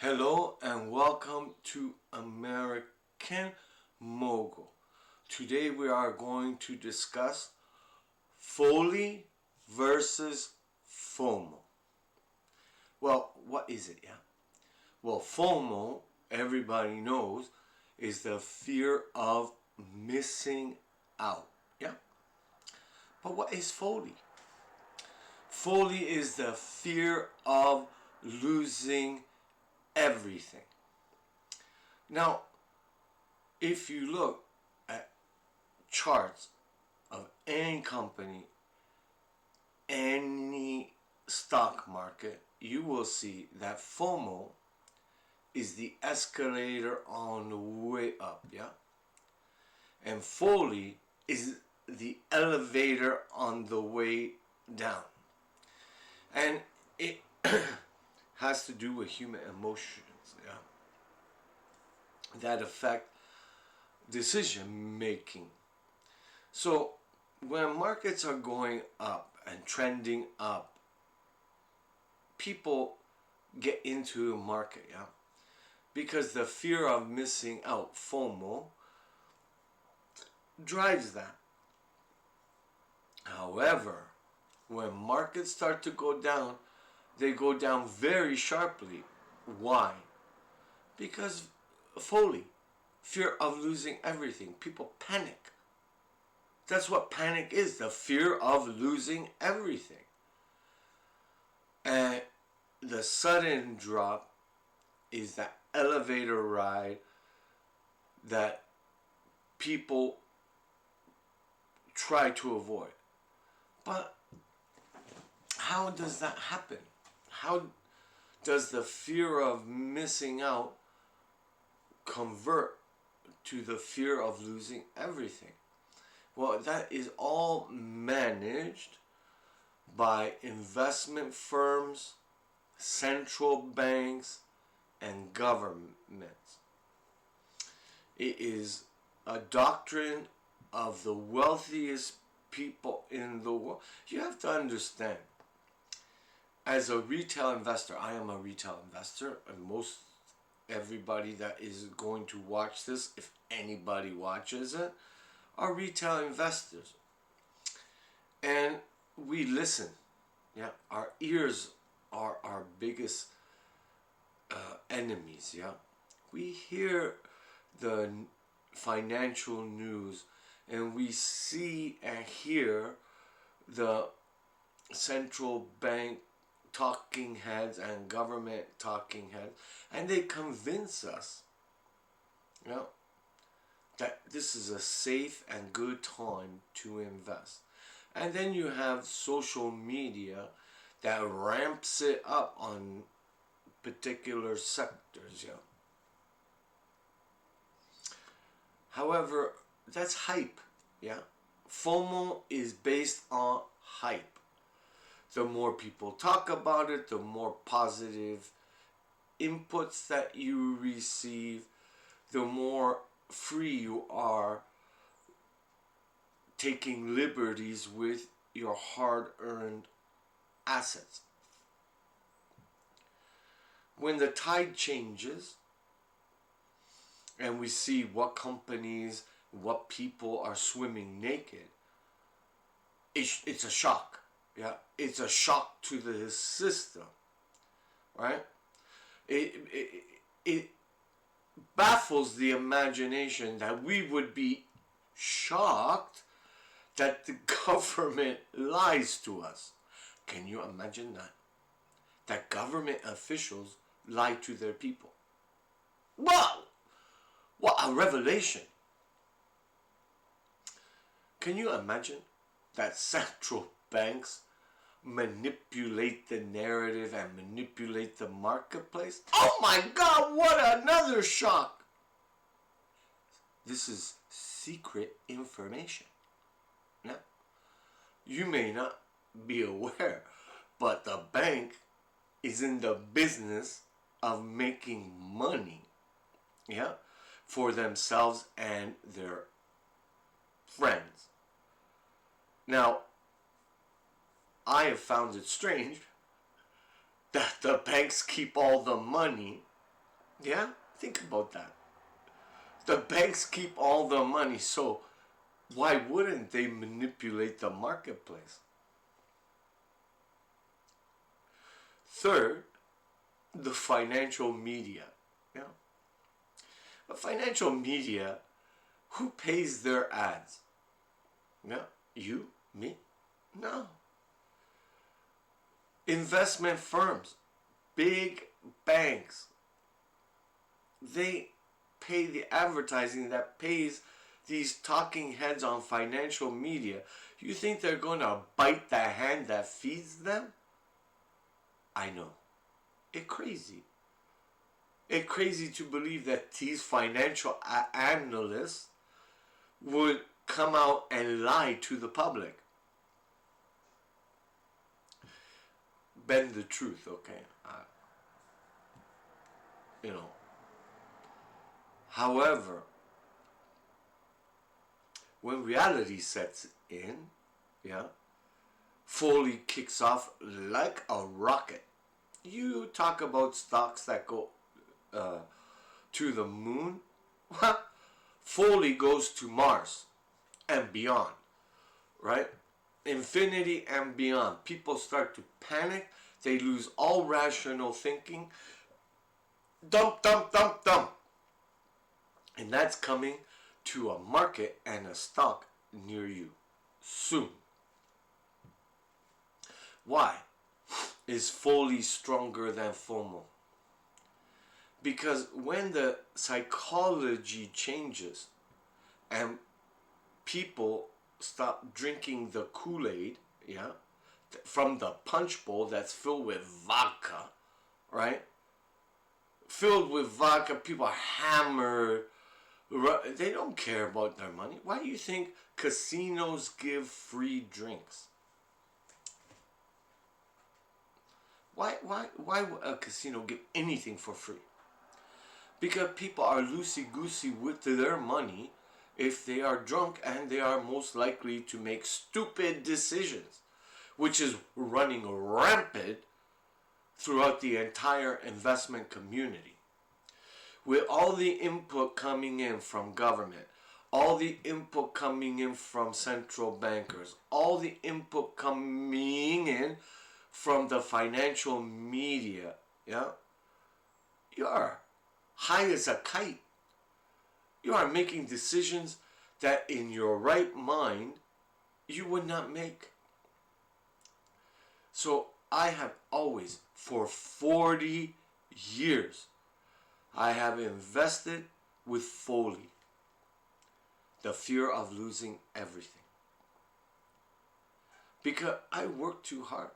Hello and welcome to American Mogul. Today we are going to discuss FOLE versus FOMO. Well, what is it, yeah? Well, FOMO, everybody knows, is the fear of missing out, yeah? But what is FOLE? FOLE is the fear of losing everything. Now, if you look at charts of any company, any stock market, you will see that FOMO is the escalator on the way up, yeah? And FOLE is the elevator on the way down. And it has to do with human emotions, yeah? That affect decision making. So when markets are going up and trending up, people get into the market, yeah, because the fear of missing out, FOMO, drives that. However, when markets start to go down, they go down very sharply. Why? Because FOLE, fear of losing everything. People panic. That's what panic is, the fear of losing everything. And the sudden drop is that elevator ride that people try to avoid. But how does that happen? How does the fear of missing out convert to the fear of losing everything? Well, that is all managed by investment firms, central banks, and governments. It is a doctrine of the wealthiest people in the world. You have to understand, as a retail investor, I am a retail investor, and most everybody that is going to watch this, if anybody watches it, are retail investors. And we listen. Yeah, our ears are our biggest enemies. Yeah, we hear the financial news and we see and hear the central bank talking heads and government talking heads, and they convince us, you know, that this is a safe and good time to invest. And then you have social media that ramps it up on particular sectors, yeah. However, that's hype, yeah. FOMO is based on hype. The more people talk about it, the more positive inputs that you receive, the more free you are taking liberties with your hard-earned assets. When the tide changes and we see what companies, what people are swimming naked, it's a shock. Yeah, it's a shock to the system, right? It baffles the imagination that we would be shocked that the government lies to us. Can you imagine that? That government officials lie to their people. Wow! What a revelation! Can you imagine that central banks manipulate the narrative and manipulate the marketplace? Oh my God, what another shock! This is secret information. Now, you may not be aware, but the bank is in the business of making money, yeah, for themselves and their friends. Now, I have found it strange that the banks keep all the money Yeah? Think about that. The banks keep all the money, so why wouldn't they manipulate the marketplace? Third, the financial media. Yeah. But financial media, who pays their ads? Yeah. You? Me? No. Investment firms, big banks, they pay the advertising that pays these talking heads on financial media. You think they're going to bite the hand that feeds them? I know. It's crazy. It's crazy to believe that these financial analysts would come out and lie to the public. Bend the truth, okay? You know. However, when reality sets in, yeah, FOLE kicks off like a rocket. You talk about stocks that go to the moon. FOLE goes to Mars and beyond, right? Infinity and beyond. People start to panic. They lose all rational thinking. Dump, dump, dump, dump. And that's coming to a market and a stock near you soon. Why is FOLE stronger than FOMO? Because when the psychology changes and people stop drinking the Kool-Aid, yeah, from the punch bowl that's filled with vodka, right? Filled with vodka, people are hammered. They don't care about their money. Why do you think casinos give free drinks? Why would a casino give anything for free? Because people are loosey-goosey with their money if they are drunk, and they are most likely to make stupid decisions, which is running rampant throughout the entire investment community. With all the input coming in from government, all the input coming in from central bankers, all the input coming in from the financial media, yeah, you are high as a kite. You are making decisions that in your right mind you would not make. So I have always, for 40 years, I have invested with FOLE, the fear of losing everything. Because I work too hard.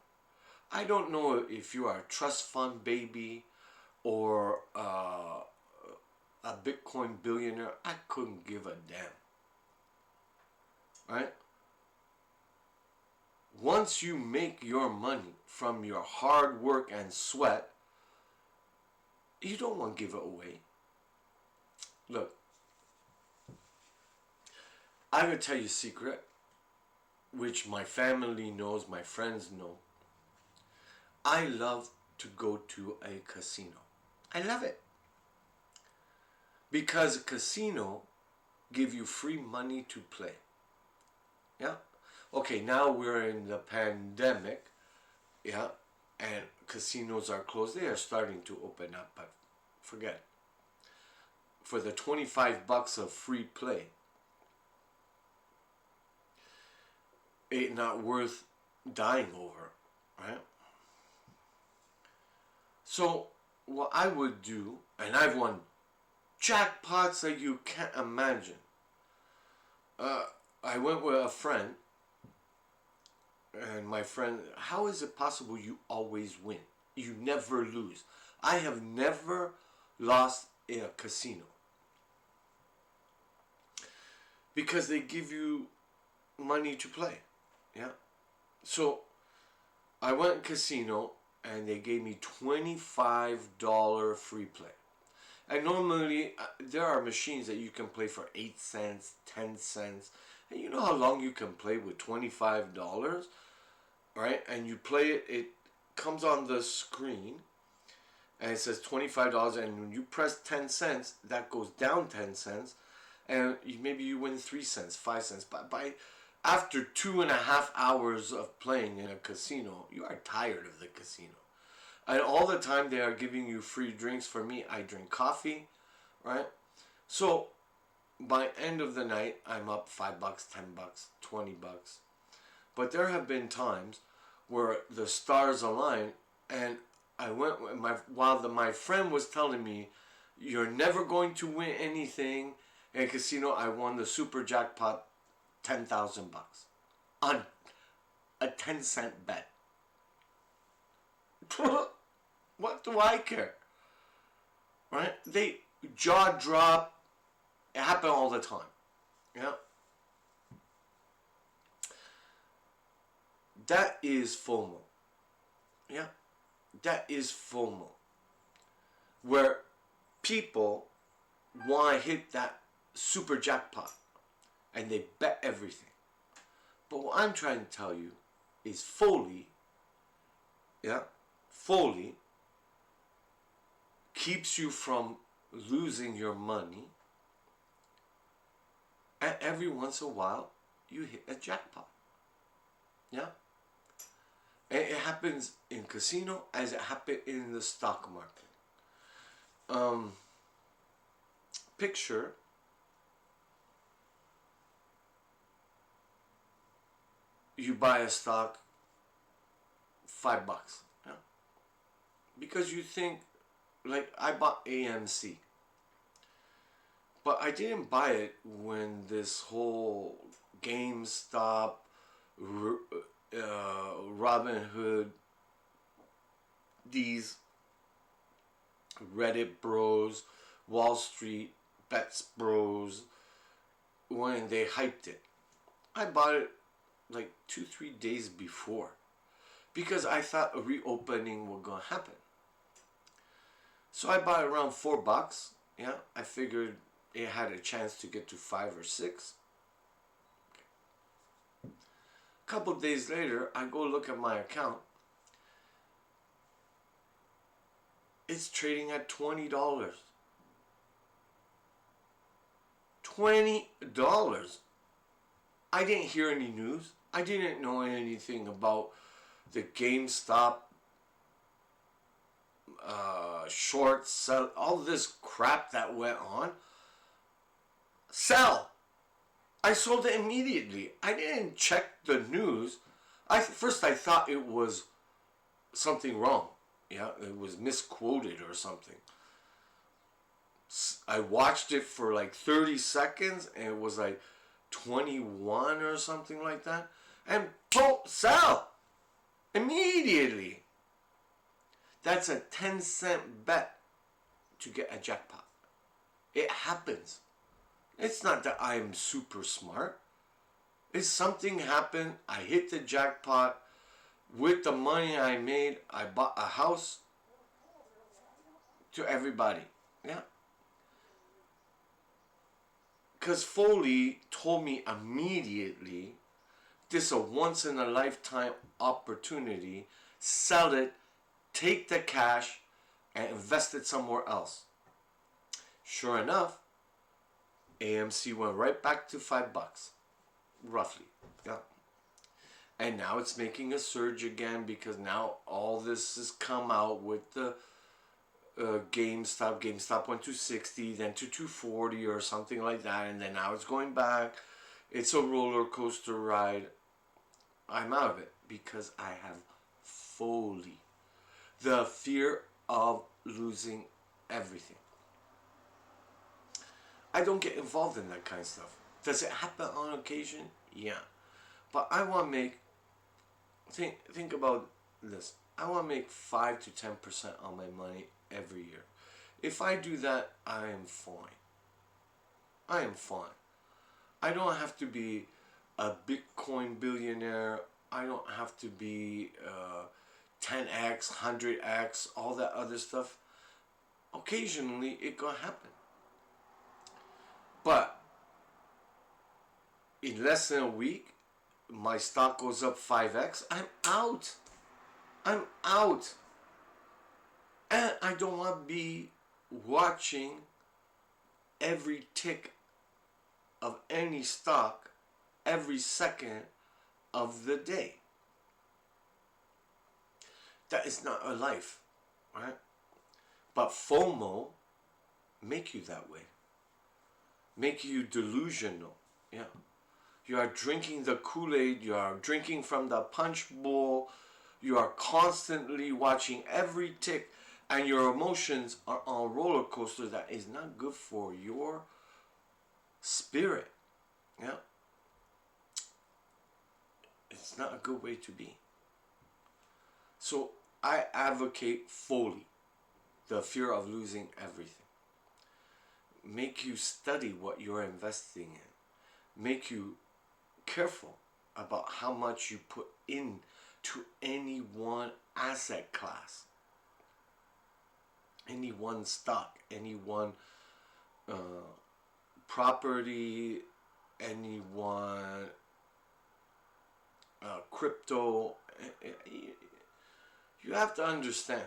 I don't know if you are a trust fund baby or a Bitcoin billionaire. I couldn't give a damn. Right? Once you make your money from your hard work and sweat, you don't want to give it away. Look, I'm going to tell you a secret, which my family knows, my friends know. I love to go to a casino. I love it. Because a casino give you free money to play. Yeah? Okay, now we're in the pandemic. Yeah? And casinos are closed. They are starting to open up, but forget it. For the $25 of free play, it's not worth dying over, right? So what I would do, and I've won jackpots that you can't imagine. I went with a friend, and my friend, how is it possible you always win? You never lose. I have never lost in a casino. Because they give you money to play. Yeah. So I went casino and they gave me $25 free play. And normally there are machines that you can play for 8 cents, 10 cents. And you know how long you can play with $25? Right? And you play it, it comes on the screen. and it says $25, and when you press 10 cents, that goes down 10 cents, and maybe you win 3 cents, 5 cents. But by after 2.5 hours of playing in a casino, you are tired of the casino. And all the time they are giving you free drinks. For me, I drink coffee, right? So by end of the night, I'm up $5, $10, $20. But there have been times where the stars align, and I went with my friend was telling me, "You're never going to win anything in a casino." I won the super jackpot, $10,000 on a 10-cent bet. What do I care? Right? They jaw drop. It happens all the time. Yeah. That is FOMO. Yeah. That is FOMO. Where people want to hit that super jackpot and they bet everything. But what I'm trying to tell you is FOLE, yeah, FOLE keeps you from losing your money, and every once in a while you hit a jackpot. Yeah. And it happens in casino as it happens in the stock market. Picture you buy a stock $5, yeah? Because you think, like I bought AMC, but I didn't buy it when this whole GameStop, Robinhood, these Reddit bros, Wall Street bets bros, when they hyped it. I bought it like 2-3 days before because I thought a reopening was gonna happen. So I bought it around $4. Yeah, I figured it had a chance to get to 5 or 6. A couple days later, I go look at my account. It's trading at $20. $20. I didn't hear any news. I didn't know anything about the GameStop short sell, all this crap that went on. Sell. I sold it immediately. I didn't check the news. First I thought it was something wrong. Yeah, it was misquoted or something. I watched it for like 30 seconds and it was like 21 or something like that. And boom, sell immediately. That's a 10-cent bet to get a jackpot. It happens. It's not that I am super smart. It's something happened. I hit the jackpot. With the money I made, I bought a house to everybody. Yeah. Because FOLE told me immediately, this is a once in a lifetime opportunity. Sell it, take the cash, and invest it somewhere else. Sure enough, AMC went right back to $5, roughly. Yeah. And now it's making a surge again because now all this has come out with the GameStop. GameStop went to 60, then to 240 or something like that, and then now it's going back. It's a roller coaster ride. I'm out of it because I have FOLE. The fear of losing everything. I don't get involved in that kind of stuff. Does it happen on occasion? Yeah. But I want to make, think about this. I want to make 5 to 10% on my money every year. If I do that, I am fine. I am fine. I don't have to be a Bitcoin billionaire. I don't have to be 10x, 100x, all that other stuff. Occasionally, it gonna happen. But in less than a week, my stock goes up 5x. I'm out. I'm out. And I don't want to be watching every tick of any stock every second of the day. That is not a life, right? But FOMO make you that way. Make you delusional. Yeah. You are drinking the Kool-Aid, you are drinking from the punch bowl, you are constantly watching every tick, and your emotions are on a roller coaster that is not good for your spirit. Yeah. It's not a good way to be. So I advocate FOLE, the fear of losing everything. Make you study what you're investing in. Make you careful about how much you put in to any one asset class, any one stock, any one property, any one crypto. You have to understand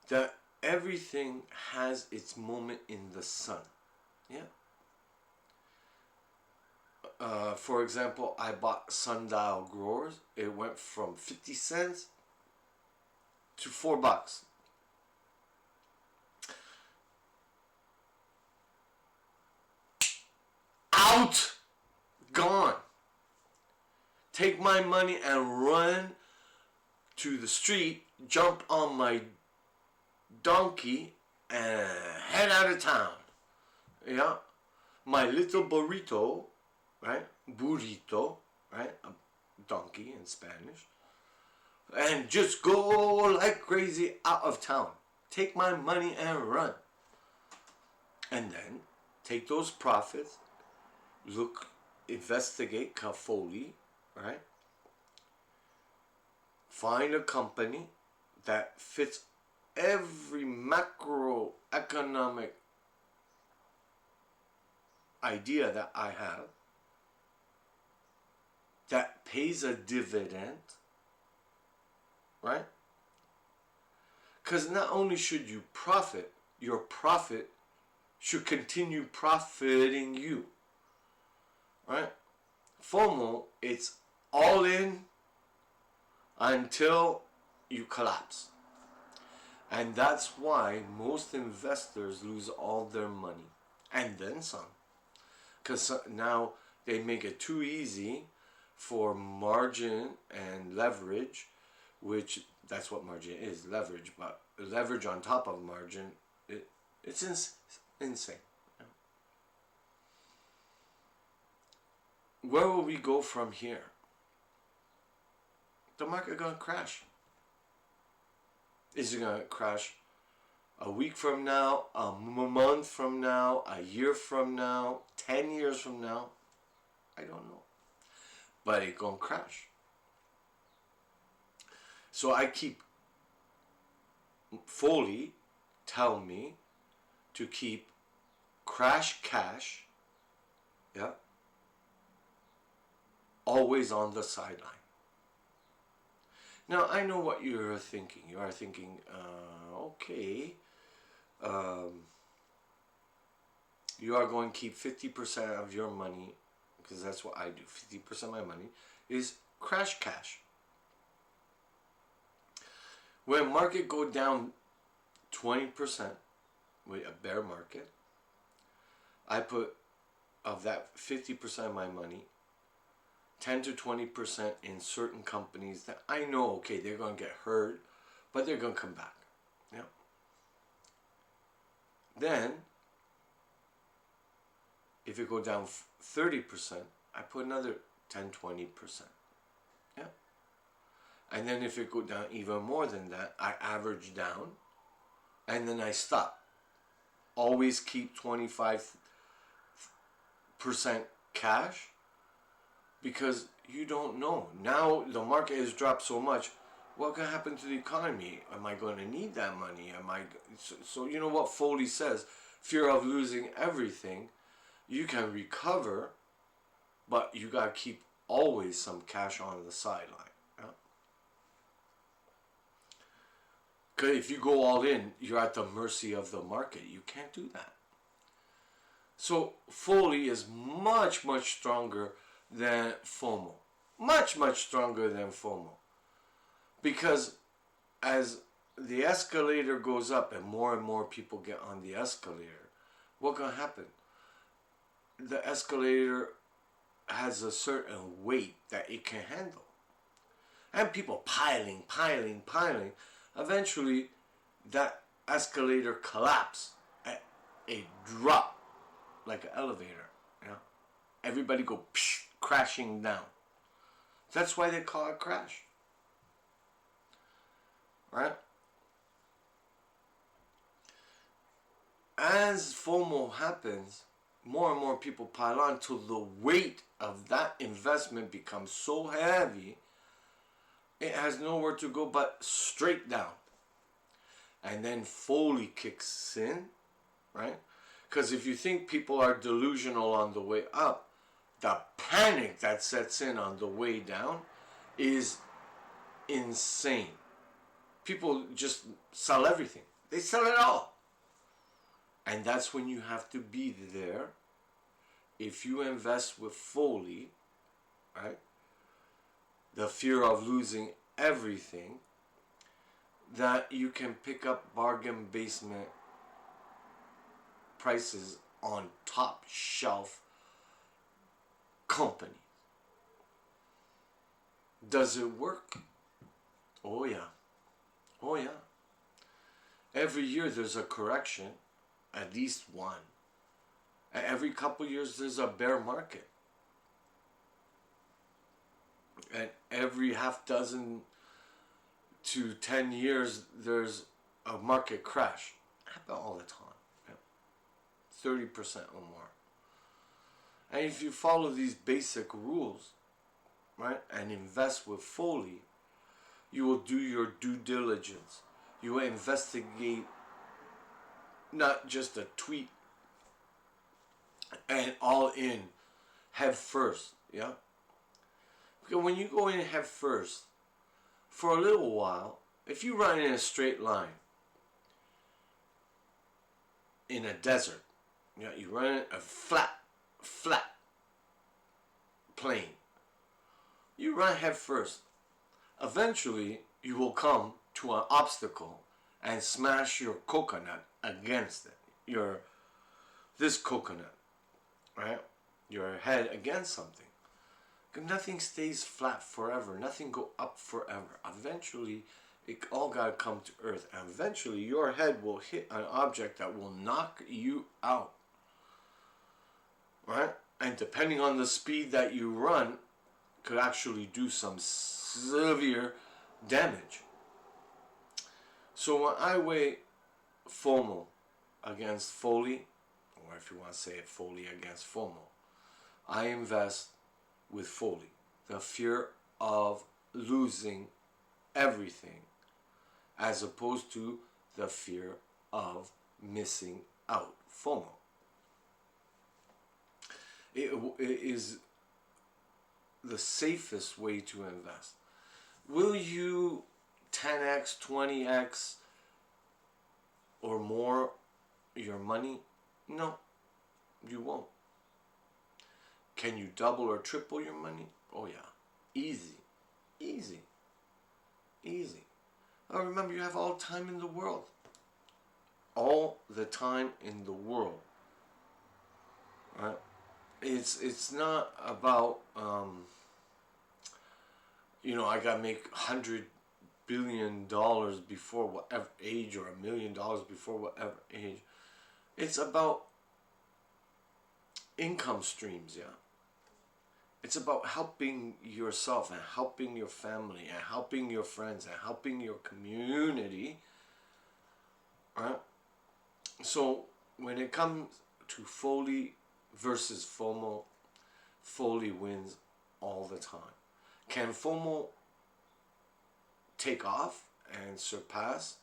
that everything has its moment in the sun. Yeah. For example, I bought sundial growers. It went from 50 cents to $4. Out! Gone. Take my money and run to the street, jump on my donkey, and head out of town. Yeah. My little burrito, right? Burrito, right? A donkey in Spanish. And just go like crazy out of town. Take my money and run. And then take those profits, look, investigate FOLE, right? Find a company that fits every macroeconomic idea that I have, that pays a dividend, right? Because not only should you profit, your profit should continue profiting you, right? FOMO, it's all in until you collapse. And that's why most investors lose all their money and then some. Because now they make it too easy for margin and leverage, which that's what margin is, leverage. But leverage on top of margin, it's insane. Where will we go from here? The market gonna crash. Is it gonna crash a week from now, a month from now, a year from now, 10 years from now? I don't know. But it gonna crash. So I keep FOLE tell me to keep crash cash, yeah, always on the sideline. Now, I know what you're thinking. You are thinking, okay, you are going to keep 50% of your money, because that's what I do. 50% of my money is crash cash. When market go down 20% with a bear market, I put, of that 50% of my money, 10 to 20% in certain companies that I know, okay, they're going to get hurt, but they're going to come back. Yeah. Then, if it go down 30%, I put another 10, 20%. Yeah. And then if it go down even more than that, I average down, and then I stop. Always keep 25% cash, because you don't know. Now the market has dropped so much. What can happen to the economy? Am I going to need that money? So you know what FOLE says? Fear of losing everything. You can recover, but you got to keep always some cash on the sideline. Yeah? Because if you go all in, you're at the mercy of the market. You can't do that. So FOLE is much, much stronger than FOMO. Much, much stronger than FOMO. Because as the escalator goes up and more people get on the escalator, what's going to happen? The escalator has a certain weight that it can handle. And people piling. Eventually, that escalator collapse at a drop, like an elevator. You know? Everybody go psh, crashing down. That's why they call it crash. Right? As FOMO happens, more and more people pile on till the weight of that investment becomes so heavy, it has nowhere to go but straight down. And then FOLE kicks in, right? Because if you think people are delusional on the way up, the panic that sets in on the way down is insane. People just sell everything. They sell it all. And that's when you have to be there. If you invest with FOLE, right? The fear of losing everything, that you can pick up bargain basement prices on top shelf companies. Does it work? Oh yeah. Oh yeah. Every year there's a correction, at least one. Every couple years there's a bear market. And every half dozen to 10 years there's a market crash. Happen all the time. 30% or more. And if you follow these basic rules, right, and invest with FOLE, you will do your due diligence. You will investigate not just a tweet and all in head first, yeah? Because when you go in head first, for a little while, if you run in a straight line in a desert, you know, you run a flat plane, you run head first. Eventually, you will come to an obstacle and smash your coconut against it. This coconut, right? Your head against something. Nothing stays flat forever. Nothing go up forever. Eventually, it all got to come to earth. And eventually, your head will hit an object that will knock you out. Right? And depending on the speed that you run, could actually do some severe damage. So when I weigh FOMO against FOLE, or if you want to say it, FOLE against FOMO, I invest with FOLE, the fear of losing everything, as opposed to the fear of missing out, FOMO. It is the safest way to invest. Will you 10x, 20x, or more your money? No, you won't. Can you double or triple your money? Oh yeah, easy. Now remember, you have all the time in the world. All the time in the world. Right? It's not about I gotta make $100 billion before whatever age, or $1 million before whatever age. It's about income streams, yeah. It's about helping yourself and helping your family and helping your friends and helping your community, right? So when it comes to FOLE versus FOMO, FOLE wins all the time. Can FOMO take off and surpass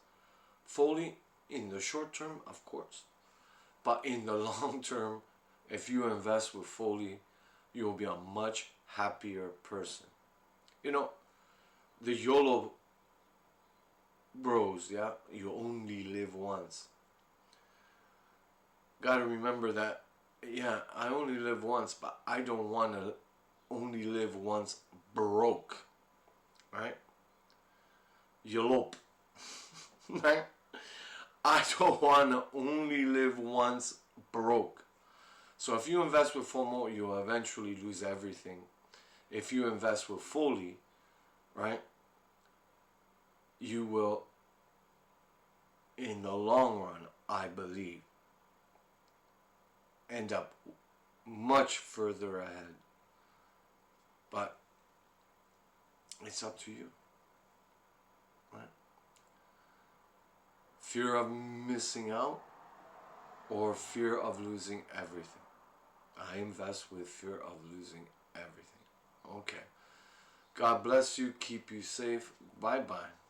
FOLE? In the short term, of course. But in the long term, if you invest with FOLE, you will be a much happier person. The YOLO bros, yeah, you only live once. Gotta remember that, yeah, I only live once, but I don't want to only live once broke, right? Yelop, right? I don't want to only live once broke. So if you invest with FOMO, you'll eventually lose everything. If you invest with FOLE, right, you will, in the long run, I believe, end up much further ahead. But it's up to you, right? Fear of missing out or fear of losing everything. I invest with fear of losing everything. Okay. God bless you. Keep you safe. Bye-bye.